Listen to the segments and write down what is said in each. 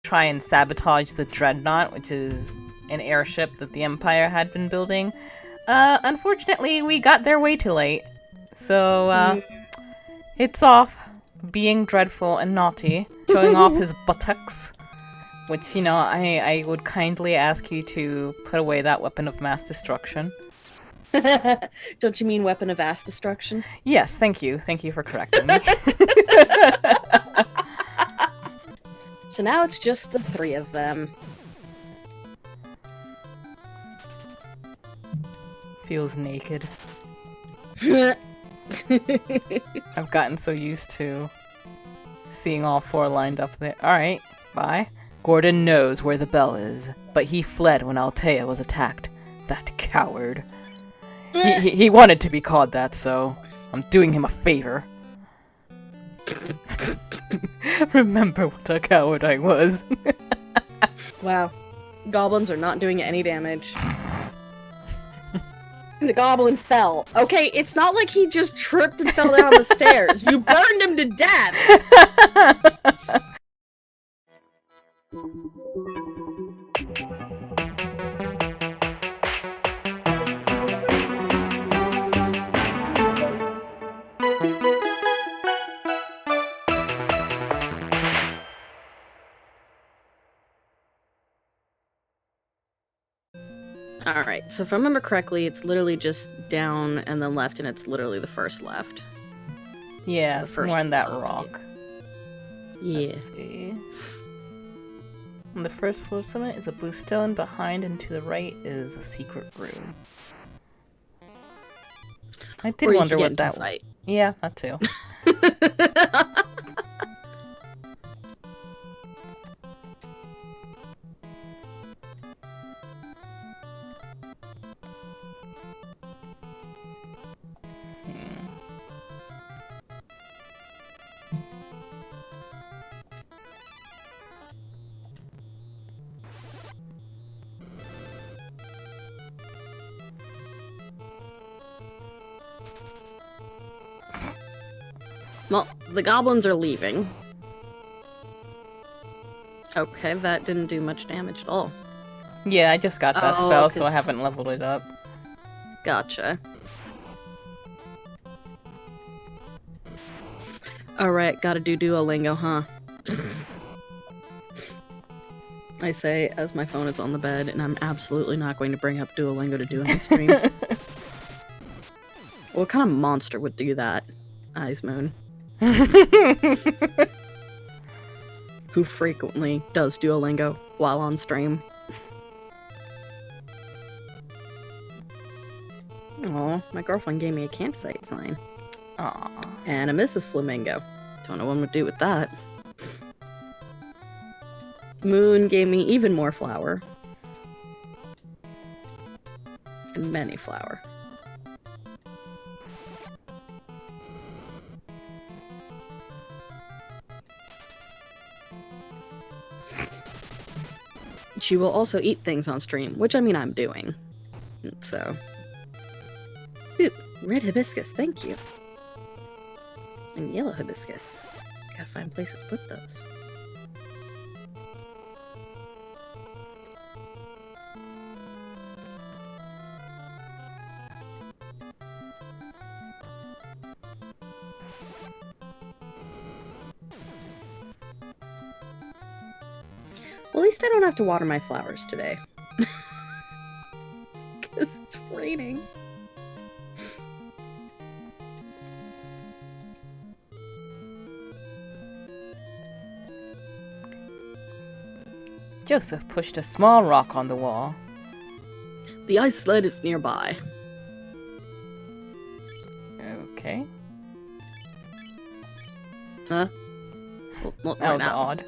try and sabotage the Dreadnought, which is an airship that the Empire had been building. Unfortunately, we got there way too late. So, it's off being dreadful and naughty, showing off his buttocks. Which, you know, I would kindly ask you to put away that weapon of mass destruction. Don't you mean weapon of ass destruction? Yes, thank you. Thank you for correcting me. So now it's just the three of them. Feels naked. I've gotten so used to seeing all four lined up there. Alright, bye. Gordon knows where the bell is, but he fled when Altea was attacked. That coward. He wanted to be called that, so I'm doing him a favor. Remember what a coward I was. Wow. Goblins are not doing any damage. The goblin fell. Okay, it's not like he just tripped and fell down the stairs. You burned him to death! Alright, so if I remember correctly, it's literally just down and then left, and it's literally the first left. Yeah, The first somewhere on that one, rock. Yeah. Let's see. On the first floor summit is a blue stone. Behind and to the right is a secret room. I did Or you wonder could what get that into a was. fight. Yeah, that too. Well, the goblins are leaving. Okay, that didn't do much damage at all. Yeah, I just got that Oh, spell, so I 'cause- haven't leveled it up. Gotcha. Alright, gotta do Duolingo, huh? I say as my phone is on the bed, and I'm absolutely not going to bring up Duolingo to do any stream. What kind of monster would do that? Eyes Moon. Who frequently does Duolingo while on stream. Oh, my girlfriend gave me a campsite sign. Aww. And a Mrs. Flamingo. Don't know what I'm gonna do with that. Moon gave me even more flour. And many flour. She will also eat things on stream, which I mean I'm doing. So. Ooh, red hibiscus, thank you. And yellow hibiscus. Gotta find places to put those. Well, at least I don't have to water my flowers today. Because it's raining. Joseph pushed a small rock on the wall. The ice sled is nearby. Okay. Huh? Well, That was now. odd.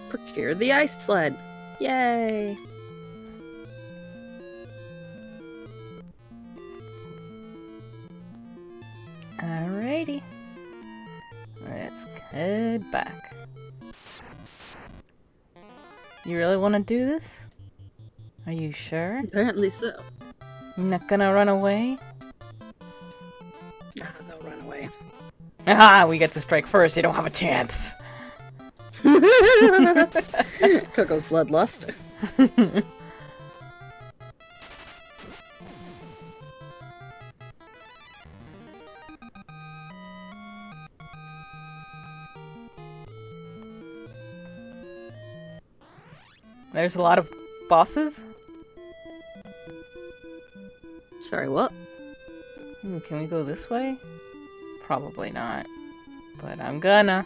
Procure the ice sled. Yay! Alrighty. Let's head back. You really want to do this? Are you sure? Apparently so. You're not gonna run away? they'll run away. Aha! We get to strike first. You don't have a chance. Coco's bloodlust. There's a lot of bosses. Sorry, what? Can we go this way? Probably not. But I'm gonna.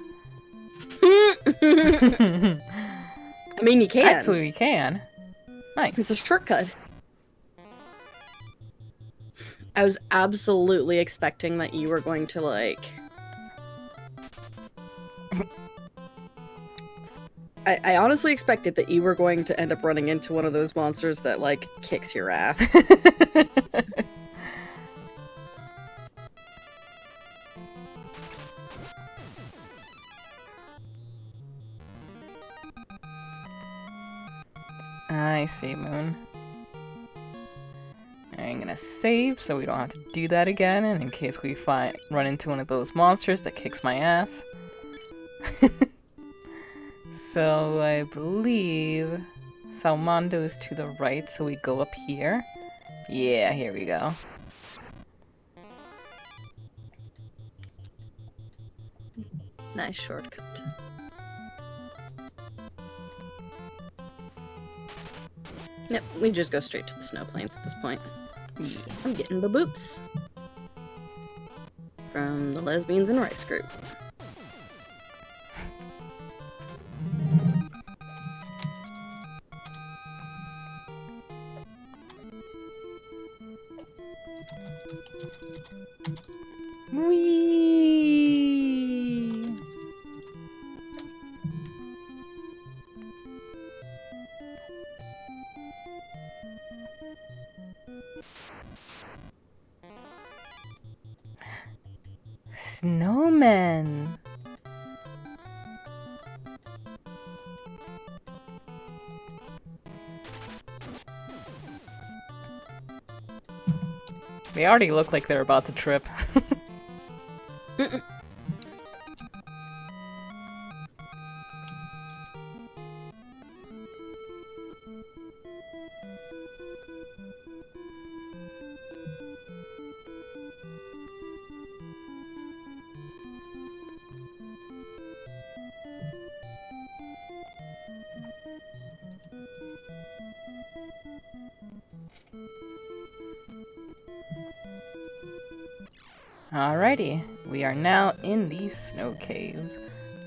I mean, you can. Actually, we can. Nice. It's a shortcut. I was absolutely expecting that you were going to, like... I honestly expected that you were going to end up running into one of those monsters that, like, kicks your ass. I see, Moon. I'm gonna save so we don't have to do that again, and in case we run into one of those monsters that kicks my ass. So I believe Salmondo is to the right, so we go up here. Yeah, here we go. Nice shortcut. Yep, we just go straight to the snow plains at this point. Yeah. I'm getting the boops. From the Lesbians and Rice group. Whee! Snowmen. They already look like they're about to trip. Alrighty, we are now in these snow caves.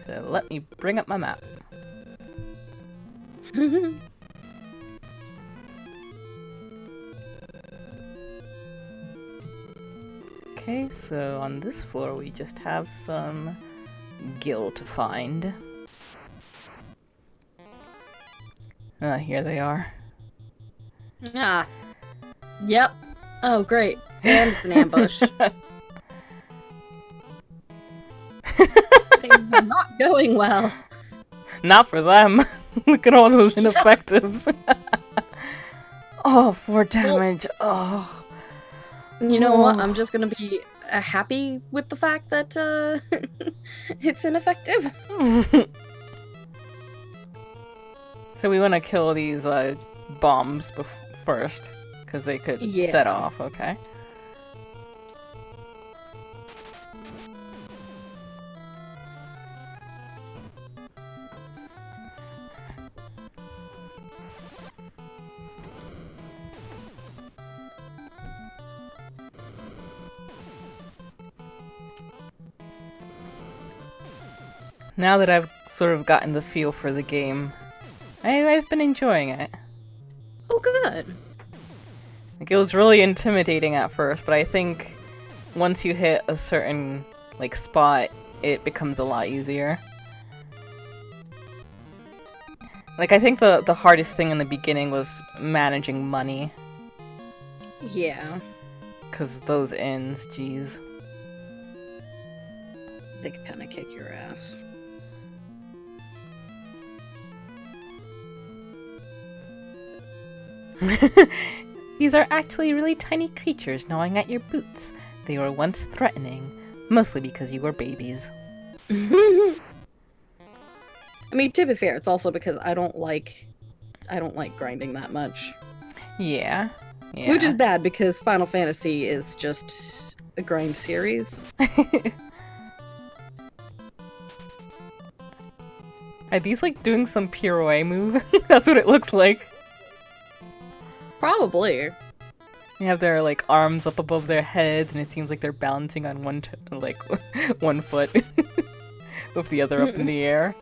So let me bring up my map. Okay, so on this floor we just have some gill to find. Here they are. Ah. Yep. Oh, great. And it's an ambush. Things are not going well. Not for them. Look at all those ineffectives. Oh, 4 damage. Oh. You know what? I'm just gonna be happy with the fact that it's ineffective. So we want to kill these bombs first, because they could set off, okay? Now that I've sort of gotten the feel for the game, I've been enjoying it. Oh, good. Like, it was really intimidating at first, but I think once you hit a certain, like, spot, it becomes a lot easier. Like, I think the hardest thing in the beginning was managing money. Yeah. Because those inns, jeez. They could kind of kick your ass. These are actually really tiny creatures gnawing at your boots. They were once threatening, mostly because you were babies. I mean, to be fair, it's also because I don't like grinding that much. Yeah. Which is bad because Final Fantasy is just a grind series. Are these like doing some pirouette move? That's what it looks like. Probably. They have their like arms up above their heads, and it seems like they're balancing on one foot with the other up in the air.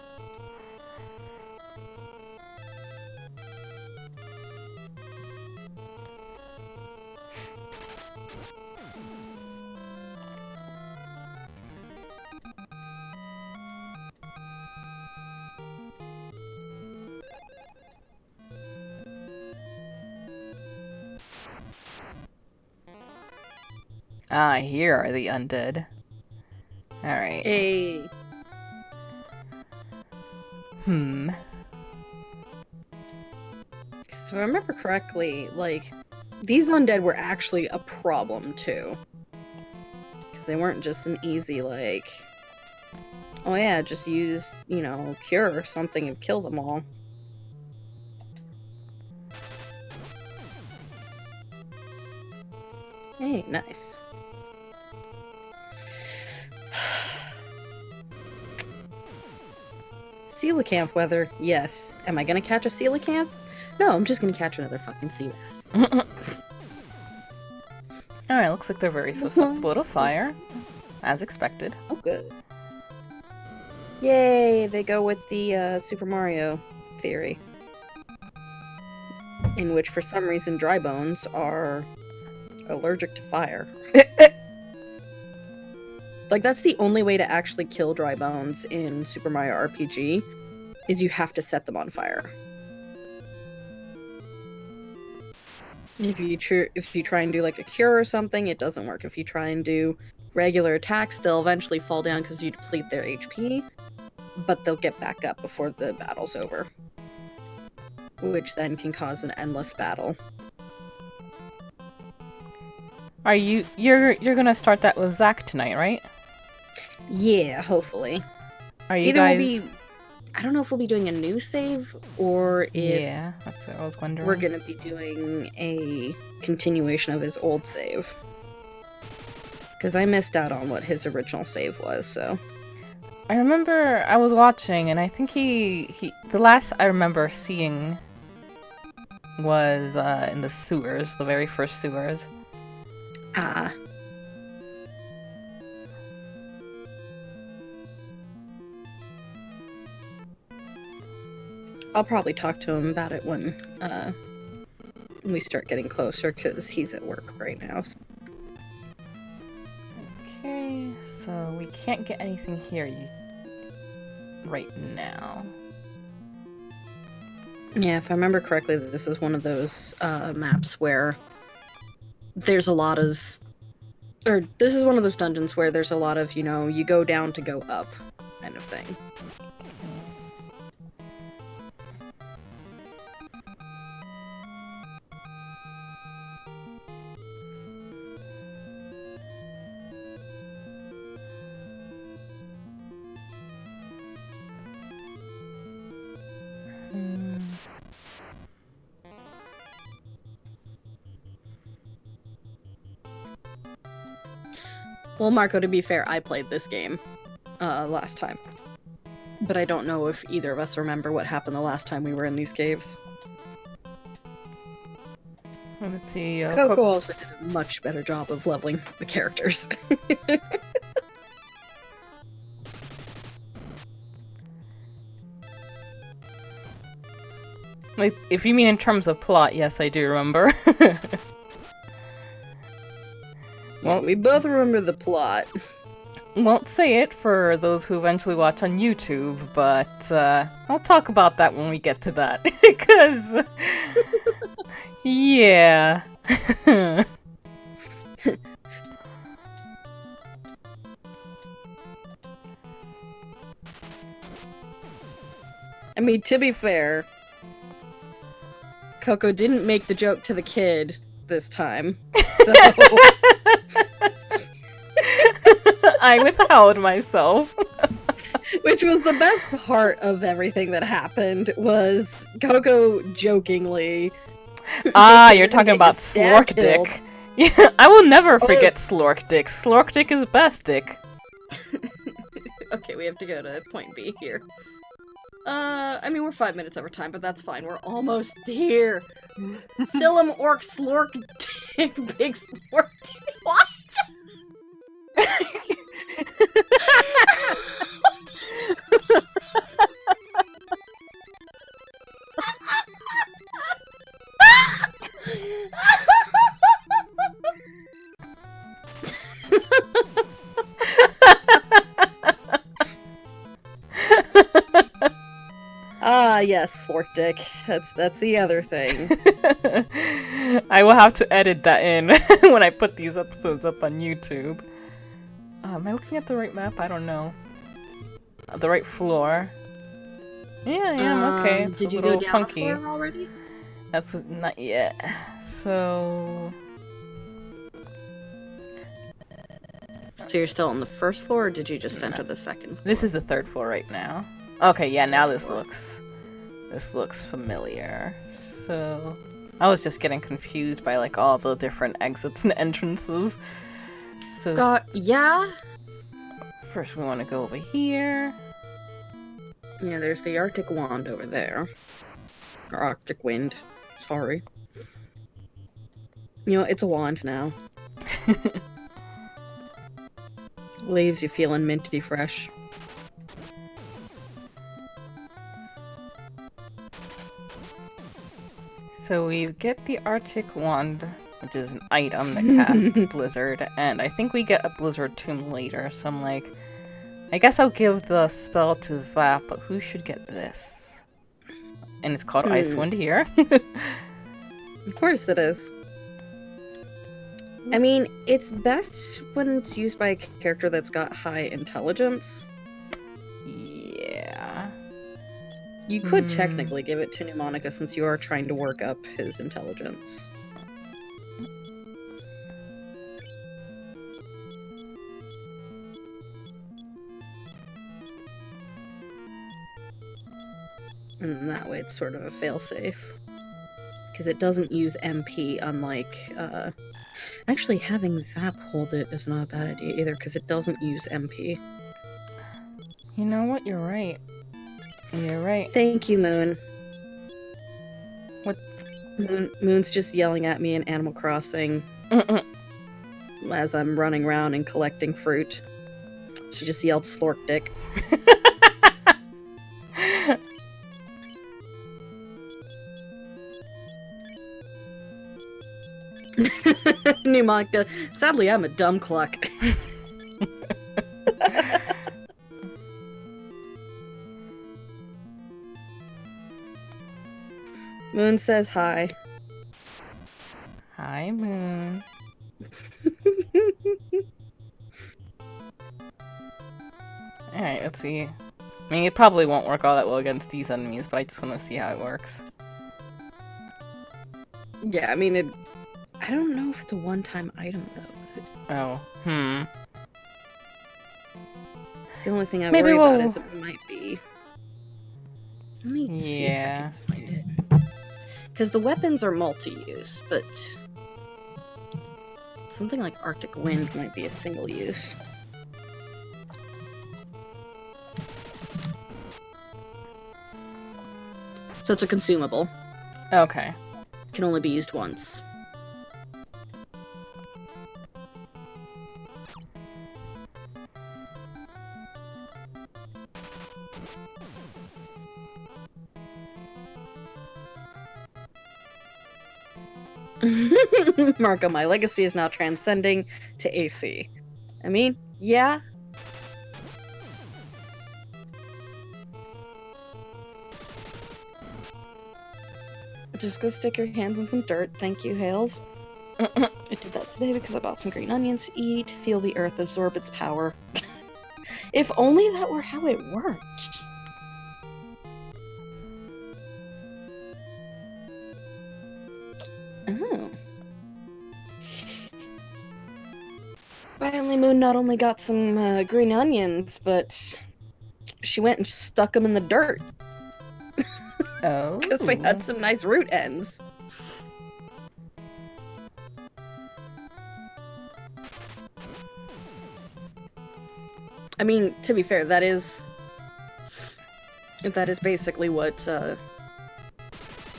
Ah, here are the undead. Alright. Hey. So if I remember correctly, like, these undead were actually a problem, too. Because they weren't just an easy, like, oh yeah, just use, you know, cure or something and kill them all. Hey, nice. Coelacanth weather, yes. Am I gonna catch a coelacanth? No, I'm just gonna catch another fucking sea bass. Alright, looks like they're very susceptible to fire. As expected. Oh, good. Yay, they go with the Super Mario theory. In which, for some reason, dry bones are allergic to fire. Like, that's the only way to actually kill dry bones in Super Mario RPG, is you have to set them on fire. If you try and do, like, a cure or something, it doesn't work. If you try and do regular attacks, they'll eventually fall down because you deplete their HP, but they'll get back up before the battle's over. Which then can cause an endless battle. Are you're gonna start that with Zach tonight, right? Yeah, hopefully. Are you guys... I don't know if we'll be doing a new save, or if... Yeah, that's what I was wondering. We're gonna be doing a continuation of his old save. Because I missed out on what his original save was, so... I remember I was watching, and I think the last I remember seeing was in the sewers, the very first sewers. Ah. I'll probably talk to him about it when we start getting closer, because he's at work right now. So. Okay, so we can't get anything here right now. Yeah, if I remember correctly, this is one of those maps where there's a lot of... Or, this is one of those dungeons where there's a lot of, you know, you go down to go up kind of thing. Well, Marco, to be fair, I played this game last time. But I don't know if either of us remember what happened the last time we were in these caves. Let's see. Coco also did a much better job of leveling the characters. Like, if you mean in terms of plot, yes, I do remember. Well, we both remember the plot. Won't say it for those who eventually watch on YouTube, but I'll talk about that when we get to that. Because, yeah. I mean, to be fair, Coco didn't make the joke to the kid this time, so... I withheld myself. Which was the best part of everything that happened, was Coco jokingly... You're talking about Slork Dick. Yeah, I will never forget Slork Dick. Slork Dick is best dick. Okay, we have to go to point B here. I mean, we're 5 minutes over time, but that's fine. We're almost here. Silum Orc Slork Dick Big Slork Dick. What? Yes, Slork Dick. That's the other thing. I will have to edit that in when I put these episodes up on YouTube. Am I looking at the right map? I don't know. The right floor. Yeah, I am. Okay. It's did a you little go down funky. a floor already? That's not yet. So you're still on the first floor, or did you just enter the second floor? This is the third floor right now. Okay, yeah, now this looks familiar. So I was just getting confused by like all the different exits and entrances. So yeah. First we want to go over here. Yeah, there's the Arctic Wand over there. Or Arctic Wind. Sorry. You know, it's a wand now. Leaves you feeling minty fresh. So we get the Arctic Wand, which is an item that casts Blizzard, and I think we get a Blizzard Tomb later, so I'm like, I guess I'll give the spell to Vap, but who should get this? And it's called Icewind here. Of course it is. I mean, it's best when it's used by a character that's got high intelligence. Yeah. You could technically give it to Pneumonica since you are trying to work up his intelligence. And that way it's sort of a failsafe. Because it doesn't use MP, unlike, actually, having Vap hold it is not a bad idea either, because it doesn't use MP. You know what? You're right. You're right. Thank you, Moon. What? Moon's just yelling at me in Animal Crossing as I'm running around and collecting fruit. She just yelled Slork Dick. Pneumonica. Sadly, I'm a dumb cluck. Moon says hi. Hi, Moon. Alright, let's see. I mean, it probably won't work all that well against these enemies, but I just want to see how it works. Yeah, I mean, I don't know if it's a one-time item, though. Oh, It's the only thing I worry about is it might be... Let me see if I can find it. Because the weapons are multi-use, but... something like Arctic Wind might be a single use. So it's a consumable. okay. Can only be used once. Marco, my legacy is now transcending to AC. I mean, yeah. Just go stick your hands in some dirt. Thank you, Hales. I did that today because I bought some green onions to eat. Feel the earth absorb its power. If only that were how it worked. Oh. Finally, Moon not only got some green onions, but she went and stuck them in the dirt. Oh. Because they had some nice root ends. I mean, to be fair, that is basically what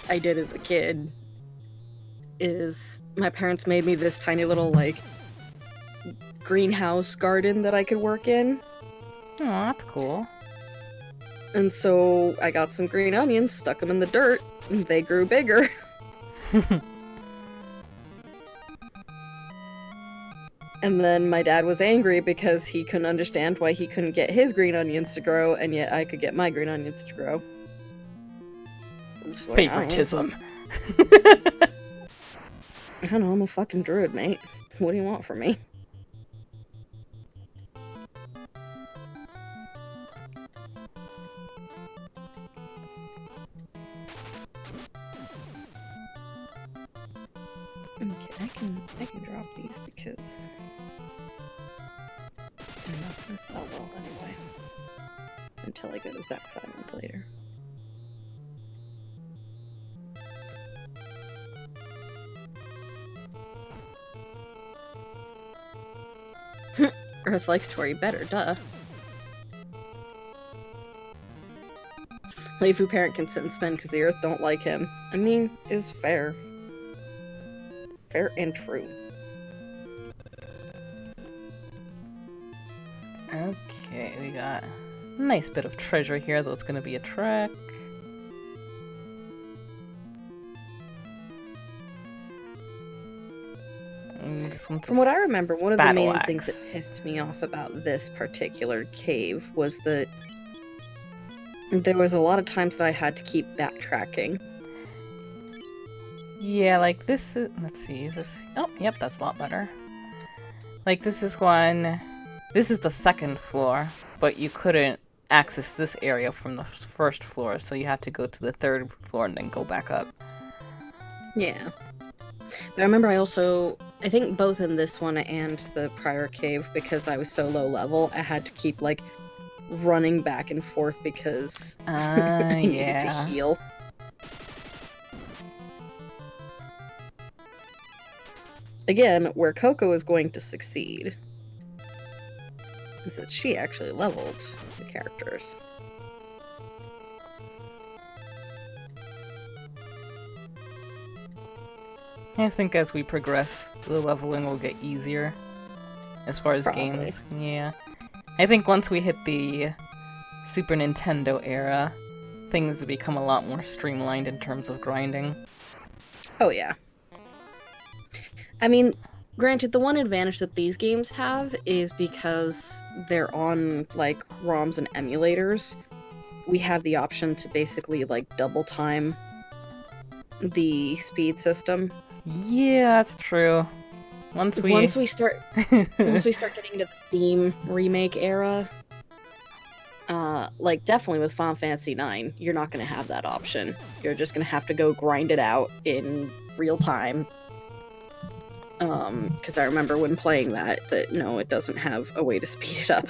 I did as a kid. Is my parents made me this tiny little, like, greenhouse garden that I could work in. Oh, that's cool. And so I got some green onions, stuck them in the dirt, and they grew bigger. And then my dad was angry because he couldn't understand why he couldn't get his green onions to grow, and yet I could get my green onions to grow. Like, Favoritism. I don't know, I'm a fucking druid, mate. What do you want from me? Okay, I can drop these because I'm not gonna sell well anyway. Until I go to Zack's Island later. Earth likes Tori better, duh. Lefu parent can sit and spend because the Earth don't like him. I mean, is fair. Fair and true. Okay, we got a nice bit of treasure here, though it's gonna be a trek. From what I remember, one of the main things that pissed me off about this particular cave was that there was a lot of times that I had to keep backtracking. Yeah, like this is... Let's see, is this... Oh, yep, that's a lot better. Like, this is one... This is the second floor, but you couldn't access this area from the first floor, so you had to go to the third floor and then go back up. Yeah. But I remember I think both in this one and the prior cave, because I was so low level, I had to keep, like, running back and forth because I needed to heal. Again, where Coco is going to succeed is that she actually leveled the characters. I think as we progress, the leveling will get easier. As far as games, yeah. I think once we hit the Super Nintendo era, things become a lot more streamlined in terms of grinding. Oh yeah. I mean, granted, the one advantage that these games have is because they're on, like, ROMs and emulators, we have the option to basically, like, double time the speed system. Yeah, that's true. Once we start getting to the theme remake era, like, definitely with Final Fantasy IX, you're not going to have that option. You're just going to have to go grind it out in real time. Because I remember when playing that no, it doesn't have a way to speed it up.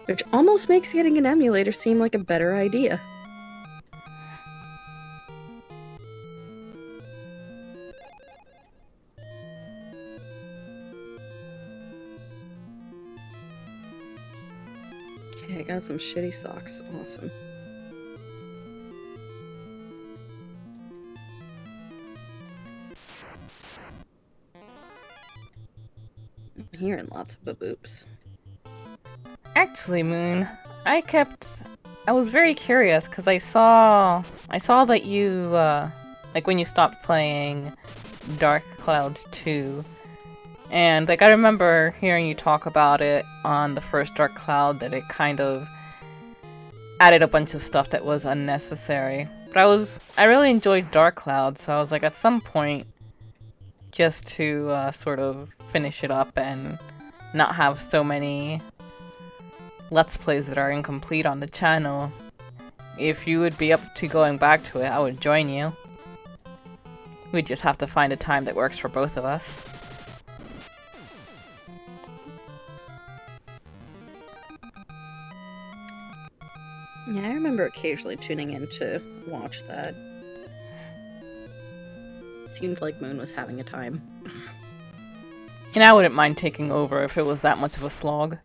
Which almost makes getting an emulator seem like a better idea. Okay, I got some shitty socks. Awesome. I'm hearing lots of baboops. Actually, Moon, I was very curious because I saw that you, like when you stopped playing Dark Cloud 2, and like I remember hearing you talk about it on the first Dark Cloud, that it kind of added a bunch of stuff that was unnecessary. But I really enjoyed Dark Cloud, so I was like, at some point, just to sort of finish it up and not have so many Let's Plays that are incomplete on the channel, if you would be up to going back to it, I would join you. We'd just have to find a time that works for both of us. Yeah, I remember occasionally tuning in to watch that. Seemed like Moon was having a time. And I wouldn't mind taking over if it was that much of a slog.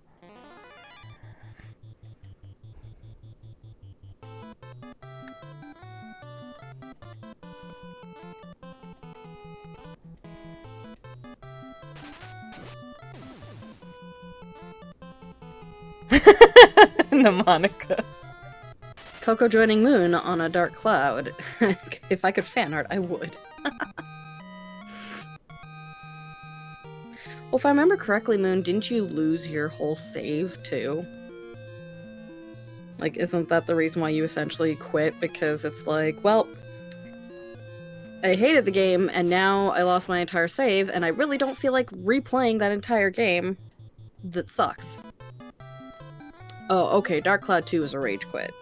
Mnemonica. Coco joining Moon on a dark cloud. If I could fan art, I would. Well, if I remember correctly, Moon, didn't you lose your whole save, too? Like, isn't that the reason why you essentially quit? Because it's like, well, I hated the game, and now I lost my entire save, and I really don't feel like replaying that entire game. That sucks. Oh, okay, Dark Cloud 2 is a rage quit.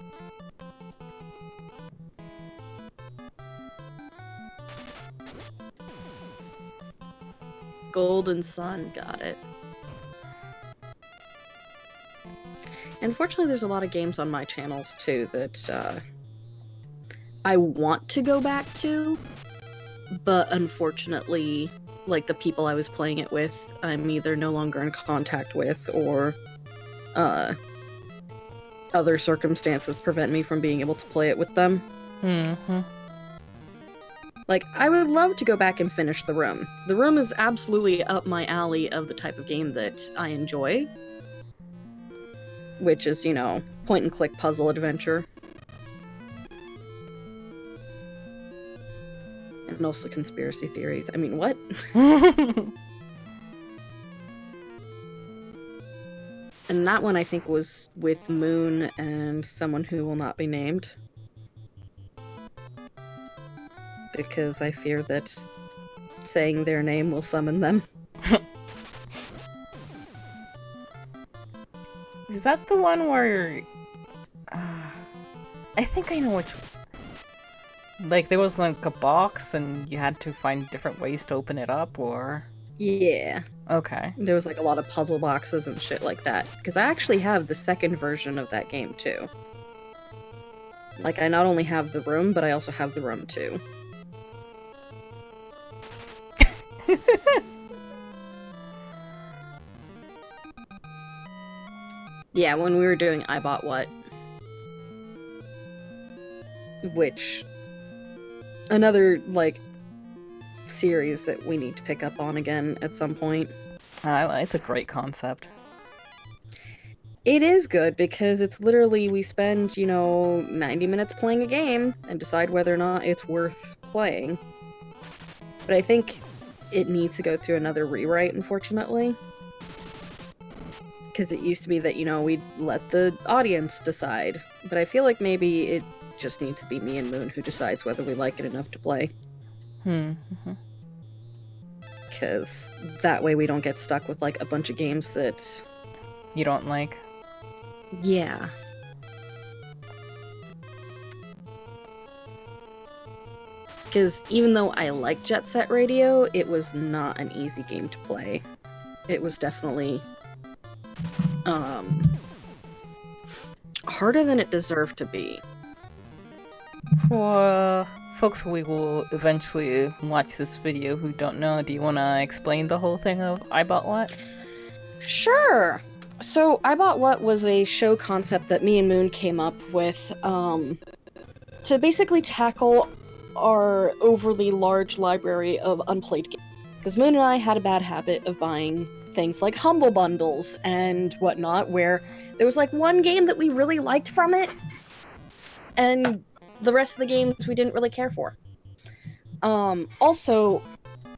Golden Sun, got it. Unfortunately, there's a lot of games on my channels, too, that I want to go back to, but unfortunately, like, the people I was playing it with, I'm either no longer in contact with, or, other circumstances prevent me from being able to play it with them. Mm-hmm. Like, I would love to go back and finish The Room. The Room is absolutely up my alley of the type of game that I enjoy. Which is, you know, point-and-click puzzle adventure. And also conspiracy theories. I mean, what? And that one, I think, was with Moon and someone who will not be named. Because I fear that saying their name will summon them. Is that the one where... I think I know which... Like, there was like a box and you had to find different ways to open it up, or... Yeah. Okay. There was like a lot of puzzle boxes and shit like that. Because I actually have the second version of that game, too. Like, I not only have The Room, but I also have The Room 2. Yeah, when we were doing I Bought What. Which... Another, like, series that we need to pick up on again at some point. It's a great concept. It is good, because it's literally, we spend, you know, 90 minutes playing a game, and decide whether or not it's worth playing. But I think it needs to go through another rewrite, unfortunately. Because it used to be that, you know, we'd let the audience decide. But I feel like maybe it just needs to be me and Moon who decides whether we like it enough to play. Because that way we don't get stuck with, like, a bunch of games that... You don't like? Yeah. Because even though I like Jet Set Radio, it was not an easy game to play. It was definitely... harder than it deserved to be. For folks who will eventually watch this video who don't know, do you want to explain the whole thing of I Bought What? Sure! So, I Bought What was a show concept that me and Moon came up with, to basically tackle our overly large library of unplayed games. Because Moon and I had a bad habit of buying things like Humble Bundles and whatnot, where there was like one game that we really liked from it, and the rest of the games we didn't really care for. Also,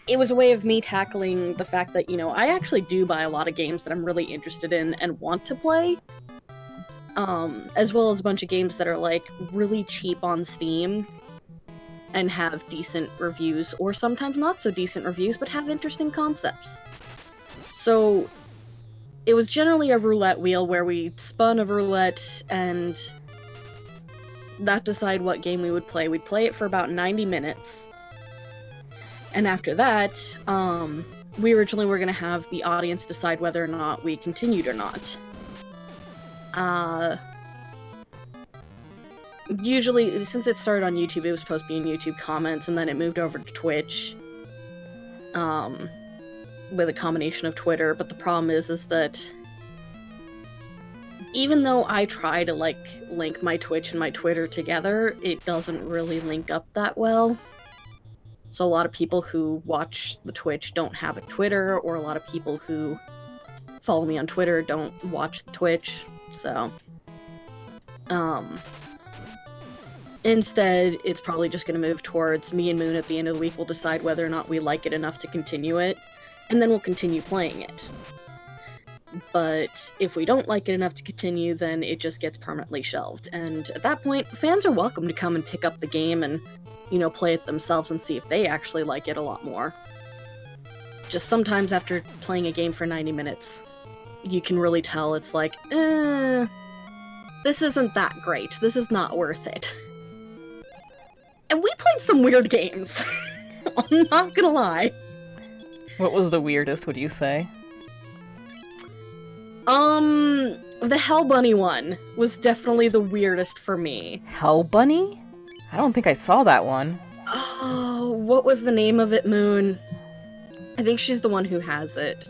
it was a way of me tackling the fact that, you know, I actually do buy a lot of games that I'm really interested in and want to play. As well as a bunch of games that are, like, really cheap on Steam and have decent reviews, or sometimes not so decent reviews, but have interesting concepts. So, it was generally a roulette wheel where we spun a roulette and not decide what game we would play. We'd play it for about 90 minutes. And after that, we originally were going to have the audience decide whether or not we continued or not. usually, since it started on YouTube, it was supposed to be in YouTube comments, and then it moved over to Twitch. With a combination of Twitter, but the problem is that even though I try to, like, link my Twitch and my Twitter together, it doesn't really link up that well. So a lot of people who watch the Twitch don't have a Twitter, or a lot of people who follow me on Twitter don't watch the Twitch, so... Instead, it's probably just gonna move towards me and Moon at the end of the week will decide whether or not we like it enough to continue it, and then we'll continue playing it. But if we don't like it enough to continue, then it just gets permanently shelved. And at that point, fans are welcome to come and pick up the game and, you know, play it themselves and see if they actually like it a lot more. Just sometimes after playing a game for 90 minutes, you can really tell it's like, this isn't that great. This is not worth it. And we played some weird games. I'm not gonna lie. What was the weirdest, would you say? The Hell Bunny one was definitely the weirdest for me. Hell Bunny? I don't think I saw that one. Oh, what was the name of it, Moon? I think she's the one who has it.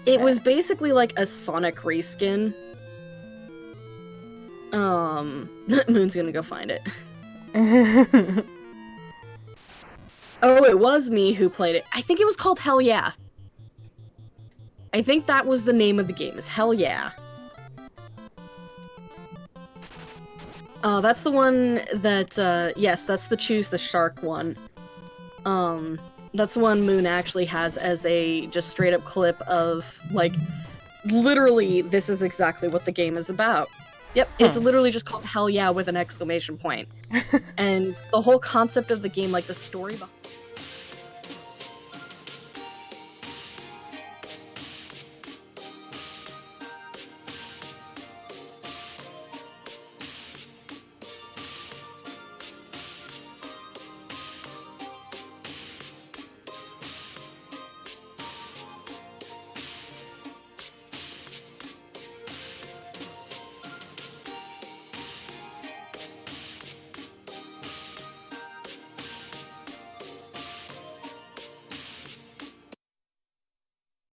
It was basically like a Sonic reskin. Moon's gonna go find it. Oh, it was me who played it. I think it was called Hell Yeah. I think that was the name of the game, is Hell Yeah. That's the one that, yes, that's the Choose the Shark one. That's the one Moon actually has as a just straight up clip of, like, literally, this is exactly what the game is about. Yep, it's literally just called Hell Yeah with an exclamation point. And the whole concept of the game, like the story behind